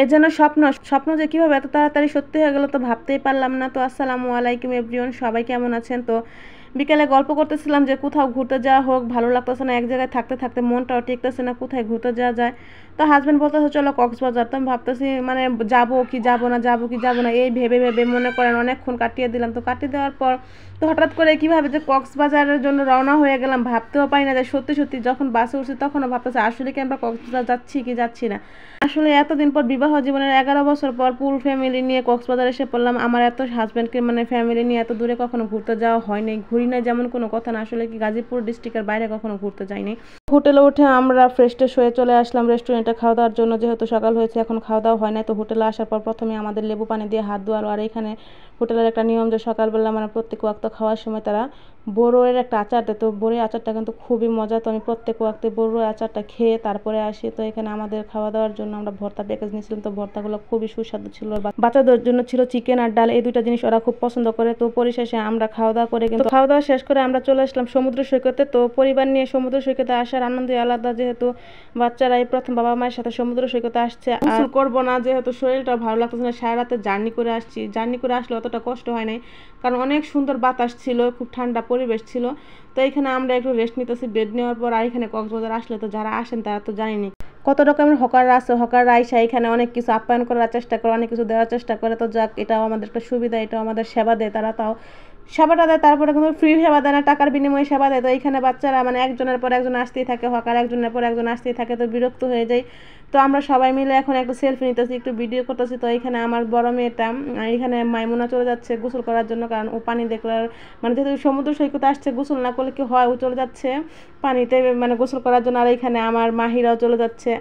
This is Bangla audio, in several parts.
এর যেন স্বপ্ন স্বপ্ন যে কীভাবে এত তাড়াতাড়ি সত্যি হয়ে গেল তো ভাবতেই পারলাম না। তো আসসালামু আলাইকুম এভরিওয়ান, সবাই কেমন আছেন? তো বিকেলে গল্প করতেছিলাম যে কোথাও ঘুরতে যাওয়া হোক, ভালো লাগতেছে না, এক জায়গায় থাকতে থাকতে মনটাও টিকতেছে না, কোথায় ঘুরতে যাওয়া যায়। তো হাজব্যান্ড বলতেছে চলো কক্সবাজার। তো আমি ভাবতেছি মানে যাবো কি যাবো না, যাবো কি যাবো না, এই ভেবে ভেবে মনে করেন অনেকক্ষণ কাটিয়ে দিলাম। তো কাটিয়ে দেওয়ার পর তো হঠাৎ করে কীভাবে যে কক্সবাজারের জন্য রওনা হয়ে গেলাম, ভাবতেও পারি না যে সত্যি সত্যি যখন বাসে উঠছি তখনও ভাবতেছি আসলে কি আমরা কক্সবাজার যাচ্ছি কি যাচ্ছি না। আসলে এতদিন পর বিবাহ জীবনের 11 বছর পর ফুল ফ্যামিলি নিয়ে কক্সবাজার এসে পড়লাম। আমার এত হাজব্যান্ডকে মানে ফ্যামিলি নিয়ে এত দূরে কখনো ঘুরতে যাওয়া হয়নি, ঘুরি না যেমন কোনো কথা না। আসলে কি গাজীপুর ডিস্ট্রিক্টের বাইরে কখনো ঘুরতে যাইনি। হোটেলে উঠে আমরা ফ্রেশ ট্রেশ হয়ে চলে আসলাম রেস্টুরেন্টে খাওয়া দাওয়ার জন্য, যেহেতু সকাল হয়েছে এখন খাওয়া দাওয়া হয় না। তো হোটেলে আসার পর প্রথমে আমাদের লেবু পানি দিয়ে হাত ধোয়ালো। আর এখানে হোটেলের একটা নিয়ম যে সকালবেলা মানে প্রত্যেক ওয়াক্ত খাওয়ার সময় তারা বড়োয়ের একটা আচার দেয়। তো বড়ই আচারটা কিন্তু খুবই মজা। তো আমি প্রত্যেক ওয়াক্তে বড়ো আচারটা খেয়ে তারপরে আসি। তো এখানে আমাদের খাওয়া দাওয়ার জন্য আমরা ভর্তা প্যাকেজ নিয়েছিলাম। তো ভর্তাগুলো খুবই সুস্বাদু ছিল। বাচ্চাদের জন্য ছিল চিকেন আর ডাল, এই দুইটা জিনিস ওরা খুব পছন্দ করে। তো পরিশেষে আমরা খাওয়া দাওয়া করে কিন্তু খাওয়া দাওয়া শেষ করে আমরা চলে আসলাম সমুদ্র সৈকতে। তো পরিবার নিয়ে সমুদ্র সৈকতে আসার আনন্দই আলাদা, যেহেতু বাচ্চারা এই প্রথম বাবা মায়ের সাথে সমুদ্র সৈকতে আসছে। আর করবো না, যেহেতু শরীরটা ভালো লাগতেছে না, সারা রাতে জার্নি করে আসছি। জার্নি করে আসলে অতটা কষ্ট হয় নাই, কারণ অনেক সুন্দর বাতাস ছিল, খুব ঠান্ডা পরিবেশ ছিল। তো এখানে আমরা একটু রেস্ট নিতেছি বেড নেওয়ার পর। আর এখানে কক্সবাজার আসলে তো যারা আসেন তারা তো জানেনি কত রকমের হকাররা আছে। হকাররা আইসা এখানে অনেক কিছু আপ্যায়ন করার চেষ্টা করে, অনেক কিছু দেওয়ার চেষ্টা করে। তো যাক, এটাও আমাদের একটা সুবিধা, এটাও আমাদের সেবা দেয় তারা। তাও সেবাটা দেয়, তারপরে কিন্তু ফ্রি সেবা দেয় না, টাকার বিনিময়ে সেবা দেয়। তো এইখানে বাচ্চারা মানে একজনের পর একজন আসতেই থাকে, হকার একজনের পর একজন আসতেই থাকে। তো বিরক্ত হয়ে যায়। তো আমরা সবাই মিলে এখন একটা সেলফি নিতেছি, একটু ভিডিও করতেছি। তো এখানে আমার বড় মেয়েটা এখানে মাইমুনা চলে যাচ্ছে গোসল করার জন্য, কারণ ও পানি দেখলে মানে যেহেতু সমুদ্র সৈকতে আসছে গোসল না করলে কি হয়, ও চলে যাচ্ছে পানিতে মানে গোসল করার জন্য। আর এখানে আমার মাহিরাও চলে যাচ্ছে,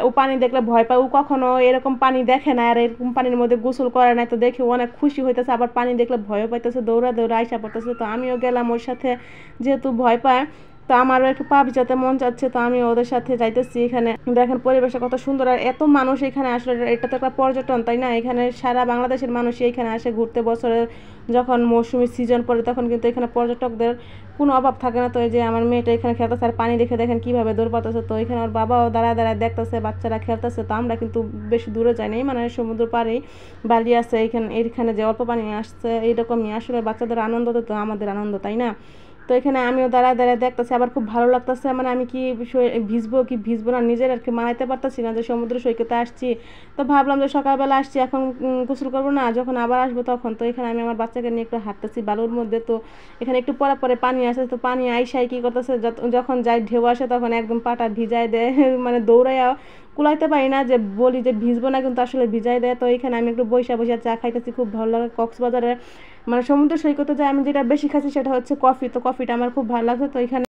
ও পানি দেখলে ভয় পায়, ও কখনো এরকম পানি দেখে না আর এরকম পানির মধ্যে গোসল করে না। তো দেখে ও অনেক খুশি হইতেছে, আবার পানি দেখলে ভয়ও পাইতেছে, দৌড়া দৌড়া আইসা পড়তেছে। তো আমিও গেলাম ওর সাথে, যেহেতু ভয় পায়। তো আমারও একটু পা ভিজাতে মন চাচ্ছে, তো আমি ওদের সাথে যাইতেছি। এখানে দেখেন পরিবেশটা কত সুন্দর, আর এত মানুষ এখানে আসলে এটা তো একটা পর্যটন, তাই না? এখানে সারা বাংলাদেশের মানুষই এখানে আসে ঘুরতে। বছরে যখন মৌসুমি সিজন পড়ে তখন কিন্তু এখানে পর্যটকদের কোনো অভাব থাকে না। তো এই যে আমার মেয়েটা এখানে খেলতেছে, আর পানি দেখে দেখেন কীভাবে দৌড় পাতেছে। তো এখানে ওর বাবাও দাঁড়ায় দাঁড়ায় দেখতেছে বাচ্চারা খেলতেছে। তো আমরা কিন্তু বেশি দূরে যাইনি, মানে সমুদ্র পাড়েই বালি আছে এইখানে যে অল্প পানি আসছে এইরকমই। আসলে বাচ্চাদের আনন্দ তো আমাদের আনন্দ, তাই না? তো এখানে আমিও দাঁড়ায় দাঁড়ায় দেখতেছি, আবার খুব ভালো লাগতেছে। মানে আমি কি ভিজবো কি ভিজবো না নিজের আর কি মানাইতে পারতেছি না যে সমুদ্র সৈকতে আসছি। তো ভাবলাম যে সকালবেলা আসছি, এখন গোসল করবো না, যখন আবার আসবো তখন। তো এখানে আমি আমার বাচ্চাকে নিয়ে একটু হাঁটতেছি বালুর মধ্যে। তো এখানে একটু পরে পরে পানি আসে, তো পানি আইসাই কী করতেছে, যখন যাই ঢেউ আসে তখন একদম পাটা ভিজাই দেয় মানে দৌড়াইয়া কুলাইতে পারি না যে বলি যে ভিজবো না, কিন্তু আসলে ভিজাই দেয়। তো এখানে আমি একটু বৈশা বৈশা চা খাইতেছি, খুব ভালো লাগে। কক্সবাজারে মানে সমুদ্র সৈকতে যায় আমি যেটা বেশি খাচ্ছি সেটা হচ্ছে কফি। তো কফিটা আমার খুব ভালো লাগে। তো এখানে